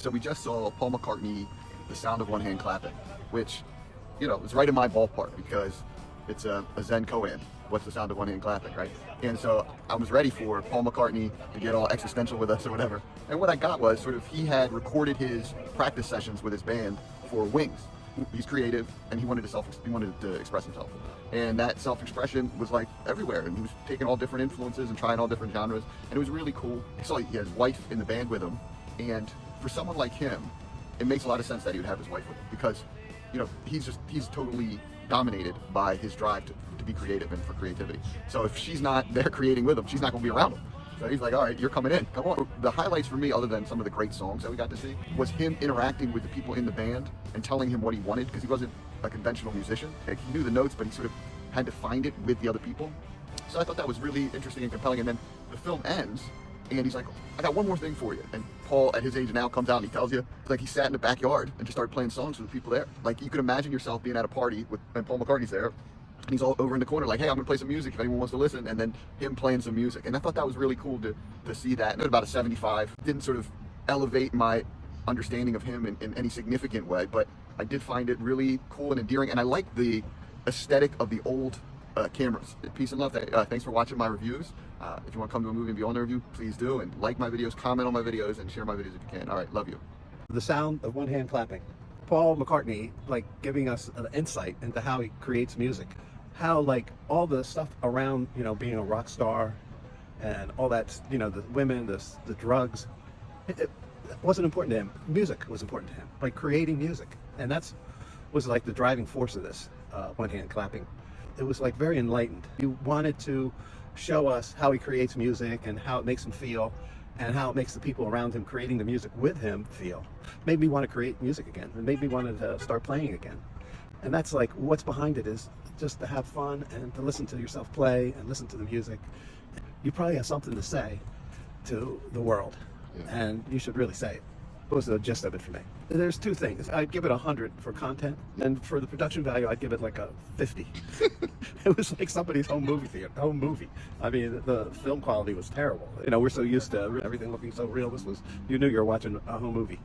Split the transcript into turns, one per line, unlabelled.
So we just saw Paul McCartney, The Sound of One Hand Clapping, which, you know, is right in my ballpark because it's a Zen koan. What's the sound of one hand clapping, right? And so I was ready for Paul McCartney to get all existential with us or whatever. And what I got was sort of, he had recorded his practice sessions with his band for Wings. He's creative and he wanted to express himself. And that self-expression was like everywhere. And he was taking all different influences and trying all different genres. And it was really cool. So he had his wife in the band with him. And for someone like him, it makes a lot of sense that he would have his wife with him because, you know, he's totally dominated by his drive to be creative and for creativity. So if she's not there creating with him, she's not going to be around him. So he's like, all right, you're coming in, come on. The highlights for me, other than some of the great songs that we got to see, was him interacting with the people in the band and telling him what he wanted, because he wasn't a conventional musician. Like, he knew the notes, but he sort of had to find it with the other people. So I thought that was really interesting and compelling. And then the film ends, and he's like, I got one more thing for you. And Paul, at his age now, comes out and he tells you, like, he sat in the backyard and just started playing songs for the people there. Like, you could imagine yourself being at a party and Paul McCartney's there, and he's all over in the corner like, hey, I'm gonna play some music if anyone wants to listen, and then him playing some music. And I thought that was really cool to see that. And at about a 75, didn't sort of elevate my understanding of him in any significant way, but I did find it really cool and endearing, and I like the aesthetic of the old cameras. Peace and love. Thanks for watching my reviews. If you want to come to a movie and be on the review, please do, and like my videos, comment on my videos, and share my videos if you can. All right, love you.
The sound of one hand clapping. Paul McCartney, like, giving us an insight into how he creates music. How, like, all the stuff around, you know, being a rock star and all that, you know, the women, the drugs, it wasn't important to him. Music was important to him, like creating music. And that's was like the driving force of this one hand clapping. It was like very enlightened. He wanted to show us how he creates music and how it makes him feel and how it makes the people around him creating the music with him feel. Made me want to create music again. It made me want to start playing again. And that's like what's behind it, is just to have fun and to listen to yourself play and listen to the music. You probably have something to say to the world, and you should really say it. What was the gist of it for me? There's two things. I'd give it 100 for content, and for the production value, I'd give it like a 50. It was like somebody's home movie. I mean, the film quality was terrible. You know, we're so used to everything looking so real. You knew you were watching a home movie.